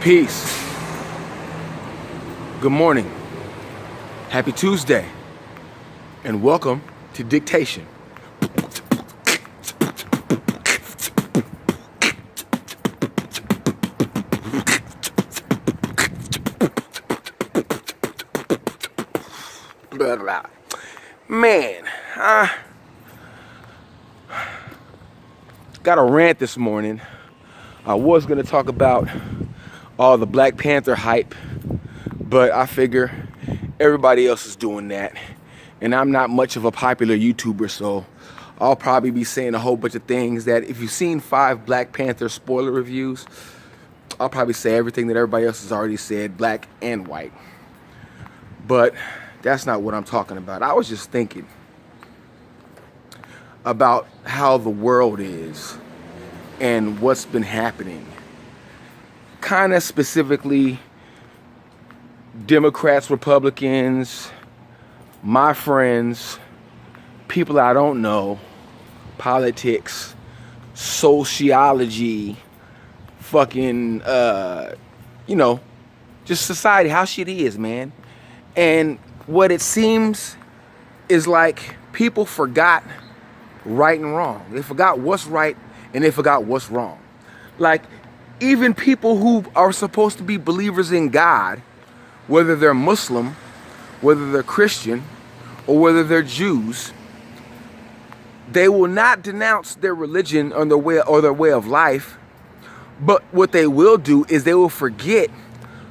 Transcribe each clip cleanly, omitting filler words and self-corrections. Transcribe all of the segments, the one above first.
Peace. Good morning. Happy Tuesday. And welcome to Dictation. Blah, blah. Man, got a rant this morning. I was going to talk about all the Black Panther hype, but I figure everybody else is doing that, and I'm not much of a popular YouTuber, so I'll probably be saying a whole bunch of things that if you've seen 5 Black Panther spoiler reviews, I'll probably say everything that everybody else has already said, black and white. But that's not what I'm talking about. I was just thinking about how the world is and what's been happening. Kind of specifically, Democrats, Republicans, my friends, people I don't know, politics, sociology, fucking, just society, how shit is, man. And what it seems is like people forgot right and wrong. They forgot what's right and they forgot what's wrong. Like, even people who are supposed to be believers in God, whether they're Muslim, whether they're Christian, or whether they're Jews, they will not denounce their religion or their way of life. But what they will do is they will forget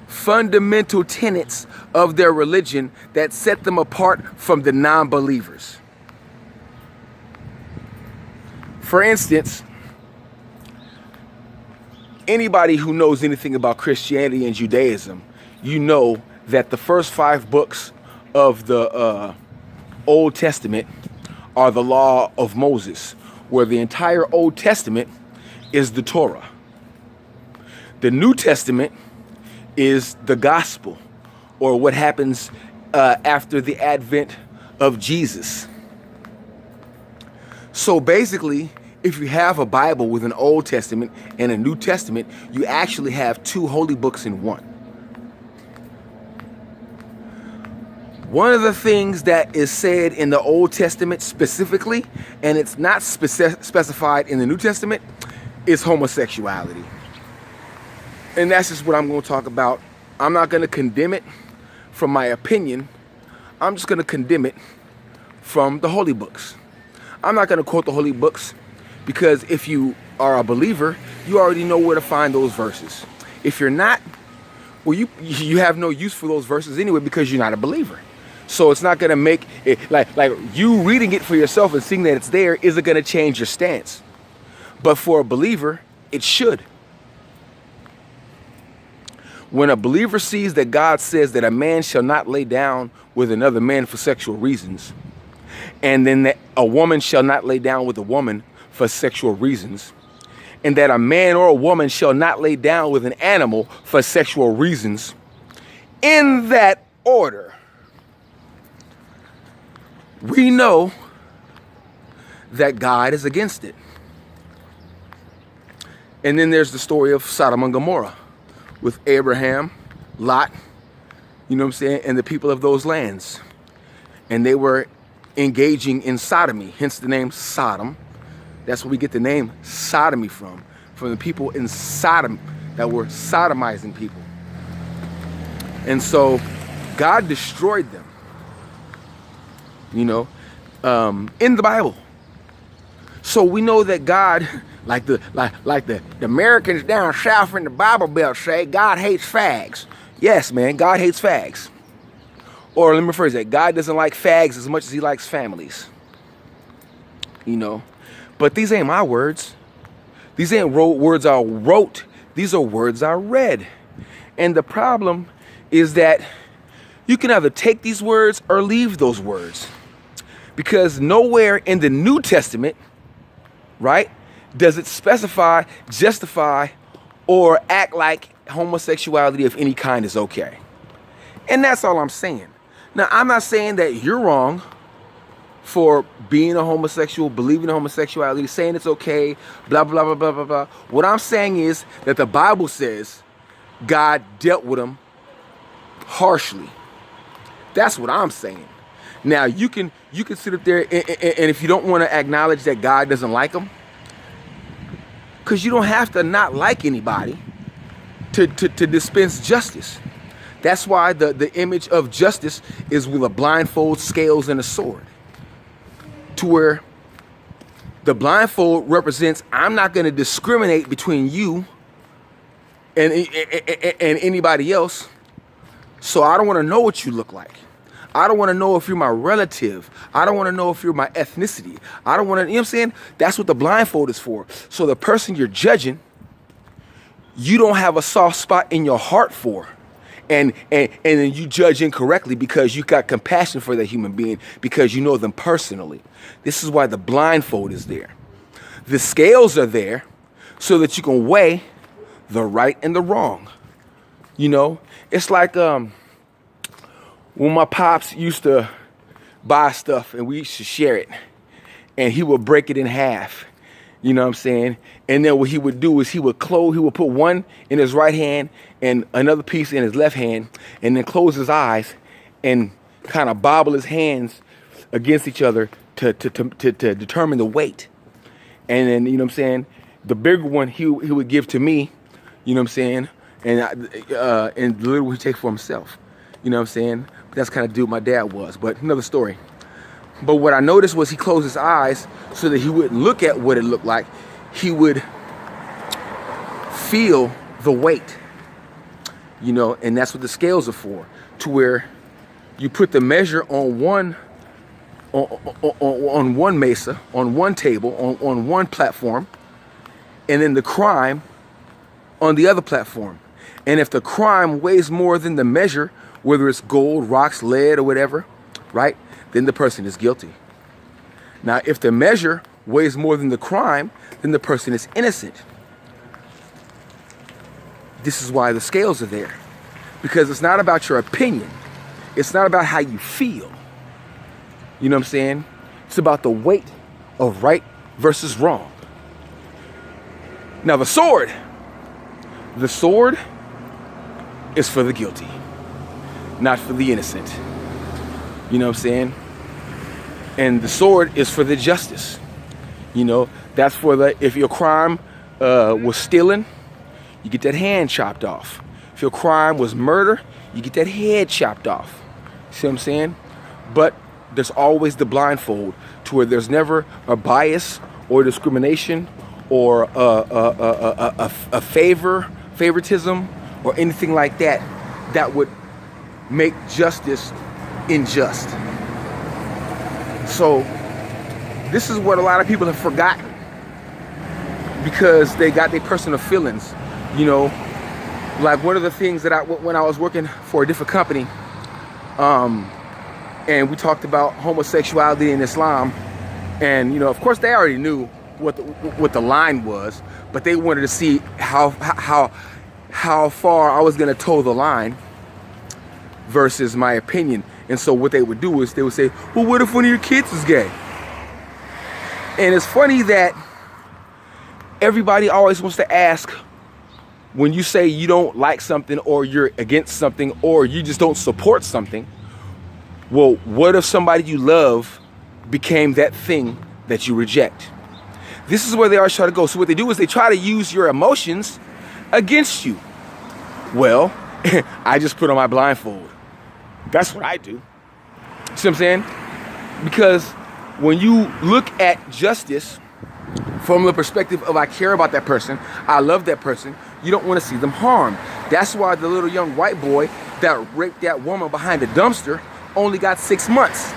fundamental tenets of their religion that set them apart from the non-believers. For instance, anybody who knows anything about Christianity and Judaism, you know that the first 5 books of the Old Testament are the law of Moses, where the entire Old Testament is the Torah. The New Testament is the gospel, or what happens after the advent of Jesus. So basically, if you have a Bible with an Old Testament and a New Testament, you actually have 2 holy books in one. One of the things that is said in the Old Testament specifically, and it's not specified in the New Testament, is homosexuality. And that's just what I'm going to talk about. I'm not going to condemn it from my opinion. I'm just going to condemn it from the holy books. I'm not going to quote the holy books because if you are a believer, you already know where to find those verses. If you're not, well, you have no use for those verses anyway because you're not a believer. So it's not going to make it, like you reading it for yourself and seeing that it's there isn't going to change your stance. But for a believer, it should. When a believer sees that God says that a man shall not lay down with another man for sexual reasons, and then that a woman shall not lay down with a woman for sexual reasons, and that a man or a woman shall not lay down with an animal for sexual reasons, in that order, we know that God is against it. And then there's the story of Sodom and Gomorrah with Abraham, Lot, you know what I'm saying, and the people of those lands. And they were engaging in sodomy, hence the name Sodom. That's where we get the name sodomy from the people in Sodom that were sodomizing people. And so God destroyed them, in the Bible. So we know that God, like the Americans down south in the Bible Belt say, God hates fags. Yes, man, God hates fags. Or let me rephrase that, God doesn't like fags as much as he likes families. But these ain't my words. These ain't words I wrote. These are words I read. And the problem is that you can either take these words or leave those words. Because nowhere in the New Testament, right, does it specify, justify, or act like homosexuality of any kind is okay. And that's all I'm saying. Now, I'm not saying that you're wrong for being a homosexual, believing in homosexuality, saying it's okay, blah, blah, blah, blah, blah, blah. What I'm saying is that the Bible says God dealt with them harshly. That's what I'm saying. Now you can sit up there and if you don't want to acknowledge that God doesn't like them, because you don't have to not like anybody to dispense justice. That's why the image of justice is with a blindfold, scales, and a sword. To where the blindfold represents, I'm not going to discriminate between you and anybody else. So I don't want to know what you look like. I don't want to know if you're my relative. I don't want to know if you're my ethnicity. I don't want to, you know what I'm saying? That's what the blindfold is for. So the person you're judging, you don't have a soft spot in your heart for. And then you judge incorrectly because you got compassion for that human being because you know them personally. This is why the blindfold is there. The scales are there so that you can weigh the right and the wrong. You know, it's like when my pops used to buy stuff and we used to share it, and he would break it in half. You know what I'm saying? And then what he would do is he would put one in his right hand and another piece in his left hand, and then close his eyes and kind of bobble his hands against each other to determine the weight. And then, you know what I'm saying, the bigger one he would give to me, you know what I'm saying, and the little one he take for himself. You know what I'm saying? But that's kind of dude my dad was, but another story. But what I noticed was he closed his eyes so that he wouldn't look at what it looked like. He would feel the weight, you know, and that's what the scales are for, to where you put the measure on one mesa, on one table, on one platform, and then the crime on the other platform. And if the crime weighs more than the measure, whether it's gold, rocks, lead, or whatever, right, then the person is guilty. Now, if the measure weighs more than the crime, then the person is innocent. This is why the scales are there. Because it's not about your opinion. It's not about how you feel. You know what I'm saying? It's about the weight of right versus wrong. Now, the sword is for the guilty, not for the innocent. You know what I'm saying? And the sword is for the justice. You know, that's for if your crime was stealing, you get that hand chopped off. If your crime was murder, you get that head chopped off. See what I'm saying? But there's always the blindfold, to where there's never a bias or discrimination or a favoritism or anything like that that would make justice unjust. So this is what a lot of people have forgotten, because they got their personal feelings. You know, like one of the things that when I was working for a different company, and we talked about homosexuality in Islam, and you know, of course, they already knew what the line was, but they wanted to see how far I was going to toe the line versus my opinion. And so what they would do is they would say, well, what if one of your kids is gay? And it's funny that everybody always wants to ask, when you say you don't like something or you're against something or you just don't support something, well, what if somebody you love became that thing that you reject? This is where they always try to go. So what they do is they try to use your emotions against you. Well, I just put on my blindfold. That's what I do. See what I'm saying? Because when you look at justice from the perspective of I care about that person, I love that person, you don't want to see them harmed. That's why the little young white boy that raped that woman behind the dumpster only got 6 months.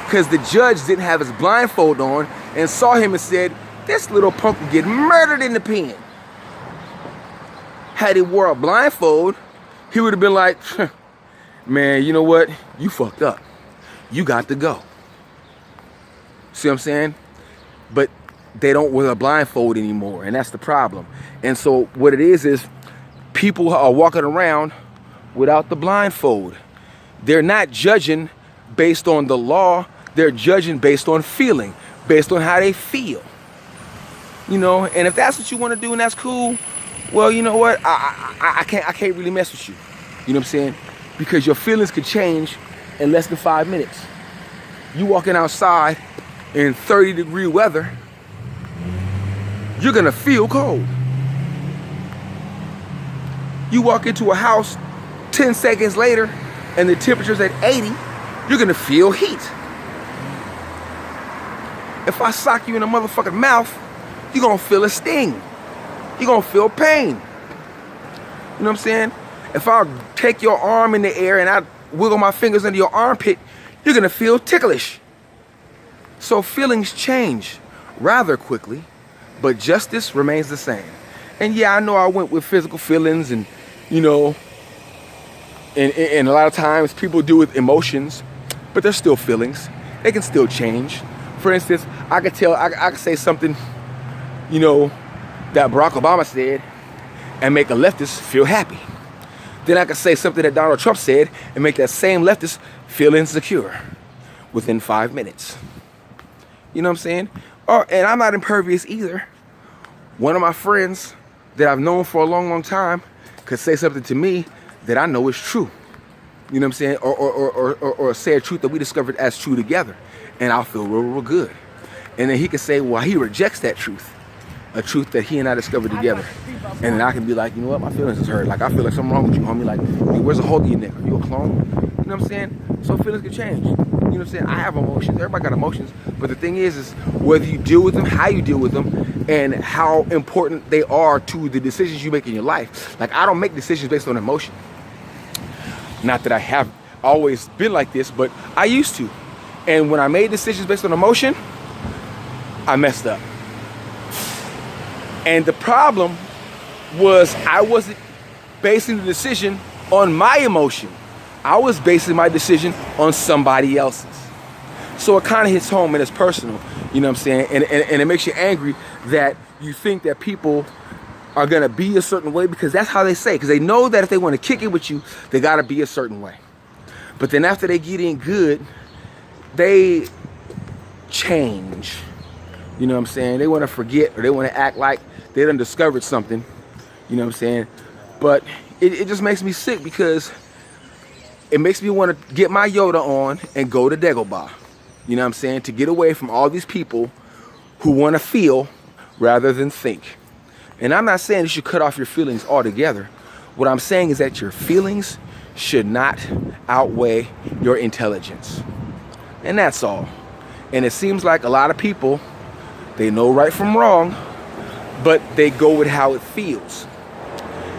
Because the judge didn't have his blindfold on and saw him and said, this little punk will get murdered in the pen. Had he wore a blindfold, he would have been like, man, you know what? You fucked up. You got to go. See what I'm saying? But they don't wear a blindfold anymore, and that's the problem. And so what it is people are walking around without the blindfold. They're not judging based on the law. They're judging based on feeling, based on how they feel. You know, and if that's what you want to do and that's cool, Well, you know what? I can't really mess with you. You know what I'm saying? Because your feelings could change in less than 5 minutes. You walking outside in 30-degree weather, you're gonna feel cold. You walk into a house 10 seconds later and the temperature's at 80, you're gonna feel heat. If I sock you in the motherfucking mouth, you're gonna feel a sting. You're gonna feel pain. You know what I'm saying? If I take your arm in the air and I wiggle my fingers under your armpit, you're gonna feel ticklish. So feelings change rather quickly, but justice remains the same. And yeah, I know I went with physical feelings and, you know, and a lot of times people do with emotions, but they're still feelings. They can still change. For instance, I could say something, you know, that Barack Obama said and make a leftist feel happy. Then I could say something that Donald Trump said and make that same leftist feel insecure within 5 minutes. You know what I'm saying? Oh, and I'm not impervious either. One of my friends that I've known for a long, long time could say something to me that I know is true. You know what I'm saying? Or say a truth that we discovered as true together. And I'll feel real, real good. And then he can say, well, he rejects that truth. A truth that he and I discovered together. And then I can be like, you know what, my feelings is hurt. Like, I feel like something wrong with you, homie. Like, hey, where's the hole in your neck? Are you a clone? You know what I'm saying? So feelings can change. You know what I'm saying? I have emotions. Everybody got emotions. But the thing is whether you deal with them, how you deal with them, and how important they are to the decisions you make in your life. Like, I don't make decisions based on emotion. Not that I have always been like this, but I used to. And when I made decisions based on emotion, I messed up. And the problem was I wasn't basing the decision on my emotion. I was basing my decision on somebody else's. So it kind of hits home and it's personal, you know what I'm saying? And it makes you angry that you think that people are gonna be a certain way because that's how they say, because they know that if they want to kick it with you, they gotta be a certain way. But then after they get in good, they change. You know what I'm saying? They want to forget or they want to act like they done discovered something. You know what I'm saying? But it just makes me sick because it makes me want to get my Yoda on and go to Dagobah. You know what I'm saying? To get away from all these people who want to feel rather than think. And I'm not saying you should cut off your feelings altogether. What I'm saying is that your feelings should not outweigh your intelligence. And that's all. And it seems like a lot of people, they know right from wrong, but they go with how it feels.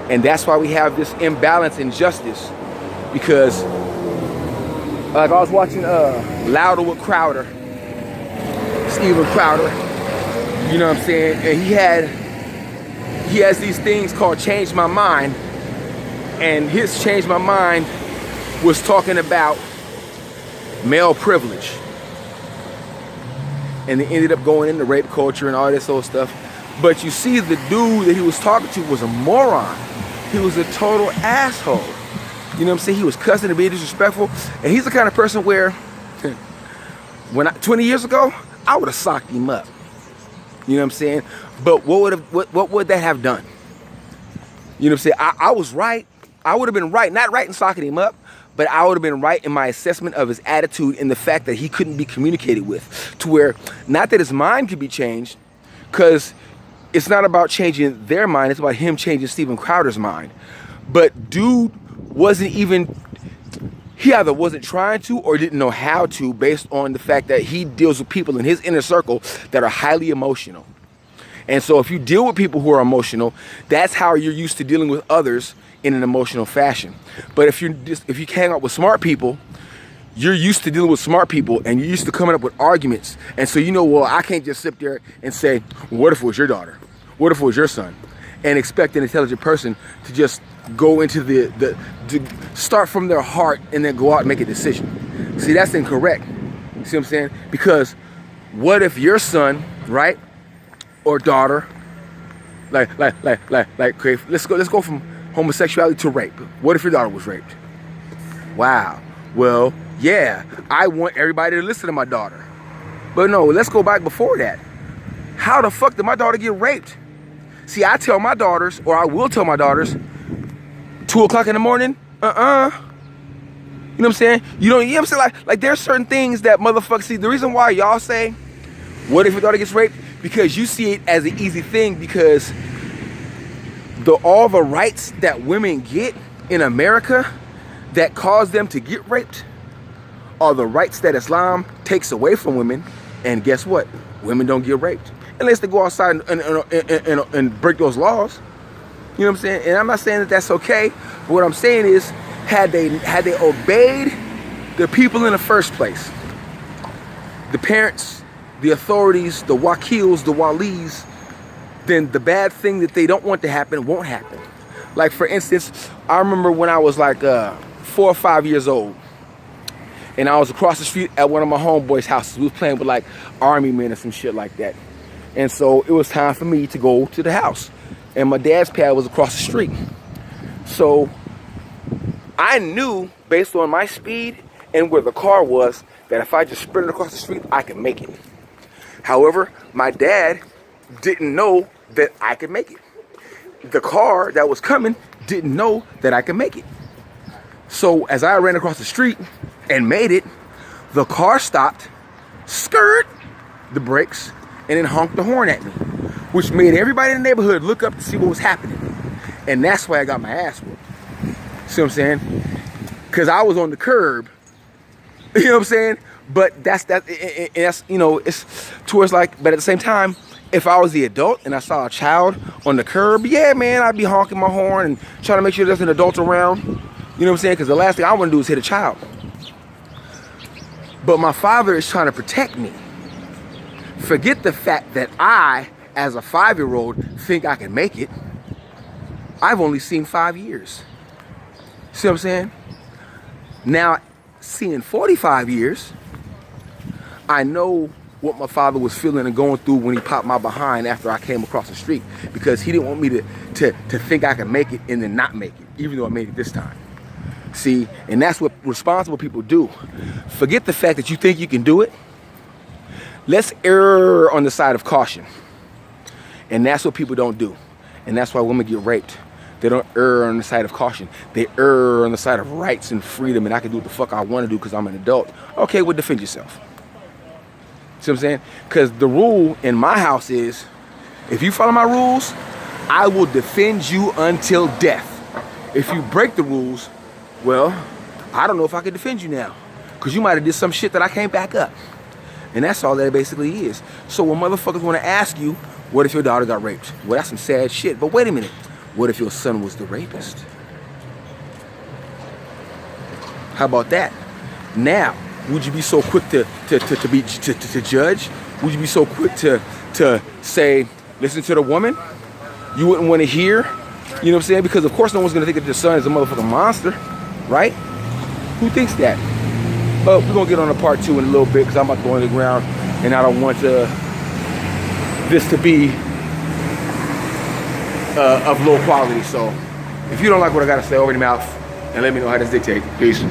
And that's why we have this imbalance in justice. Because, like I was watching Louder with Crowder, Steven Crowder, you know what I'm saying? And he has these things called Change My Mind. And his Change My Mind was talking about male privilege. And they ended up going into rape culture and all this old stuff. But you see, the dude that he was talking to was a moron. He was a total asshole. You know what I'm saying? He was cussing and being disrespectful. And he's the kind of person where, 20 years ago, I would have socked him up. You know what I'm saying? But what would that have done? You know what I'm saying? I was right. I would have been right. Not right in socking him up, but I would have been right in my assessment of his attitude and the fact that he couldn't be communicated with. To where, not that his mind could be changed, because it's not about changing their mind, it's about him changing Steven Crowder's mind. But dude wasn't even, he either wasn't trying to or didn't know how to, based on the fact that he deals with people in his inner circle that are highly emotional. And so if you deal with people who are emotional, that's how you're used to dealing with others in an emotional fashion. But if you hang out with smart people, you're used to dealing with smart people and you're used to coming up with arguments. And so you know, well, I can't just sit there and say, well, what if it was your daughter? What if it was your son? And expect an intelligent person to just go into to start from their heart and then go out and make a decision. See, that's incorrect. You see what I'm saying? Because what if your son, right, or daughter, let's go from homosexuality to rape. What if your daughter was raped? Wow. Well, yeah, I want everybody to listen to my daughter. But no, let's go back before that. How the fuck did my daughter get raped? See, I tell my daughters, or I will tell my daughters, 2 o'clock in the morning, You know what I'm saying? You know what I'm saying? Like there's certain things that motherfuckers see. The reason why y'all say, what if your daughter gets raped? Because you see it as an easy thing, because all the rights that women get in America that cause them to get raped are the rights that Islam takes away from women. And guess what? Women don't get raped unless they go outside and break those laws. You know what I'm saying? And I'm not saying that that's okay. But what I'm saying is, had they obeyed the people in the first place, the parents, the authorities, the wakils, the walis, then the bad thing that they don't want to happen won't happen. Like, for instance, I remember when I was like 4 or 5 years old, and I was across the street at one of my homeboys' houses. We was playing with like army men and some shit like that. And so it was time for me to go to the house. And my dad's pad was across the street. So I knew, based on my speed and where the car was, that if I just sprinted across the street, I could make it. However, my dad didn't know that I could make it. The car that was coming didn't know that I could make it. So as I ran across the street and made it, the car stopped, skirt the brakes, and then honked the horn at me, which made everybody in the neighborhood look up to see what was happening. And that's why I got my ass whooped. See what I'm saying? Because I was on the curb. You know what I'm saying? But that's you know, it's towards like, but at the same time, if I was the adult and I saw a child on the curb, yeah, man, I'd be honking my horn and trying to make sure there's an adult around. You know what I'm saying? Because the last thing I want to do is hit a child. But my father is trying to protect me. Forget the fact that I, as a 5-year-old, think I can make it. I've only seen 5 years. See what I'm saying? Now, seeing 45 years, I know what my father was feeling and going through when he popped my behind after I came across the street, because he didn't want me to think I could make it and then not make it, even though I made it this time. See, and that's what responsible people do. Forget the fact that you think you can do it. Let's err on the side of caution. And that's what people don't do. And that's why women get raped. They don't err on the side of caution. They err on the side of rights and freedom, and I can do what the fuck I want to do because I'm an adult. Okay, well, defend yourself. See what I'm saying? Because the rule in my house is, if you follow my rules, I will defend you until death. If you break the rules, well, I don't know if I can defend you now, because you might have did some shit that I can't back up. And that's all that it basically is. So when motherfuckers want to ask you, what if your daughter got raped? Well, that's some sad shit. But wait a minute. What if your son was the rapist? How about that? Now, would you be so quick to judge? Would you be so quick to say, listen to the woman? You wouldn't want to hear, you know what I'm saying? Because of course no one's gonna think that your son is a motherfucking monster, right? Who thinks that? But we're gonna get on to part 2 in a little bit, because I'm about to go on the ground and I don't want this to be of low quality. So if you don't like what I gotta say, over your mouth and let me know how this dictates. Peace.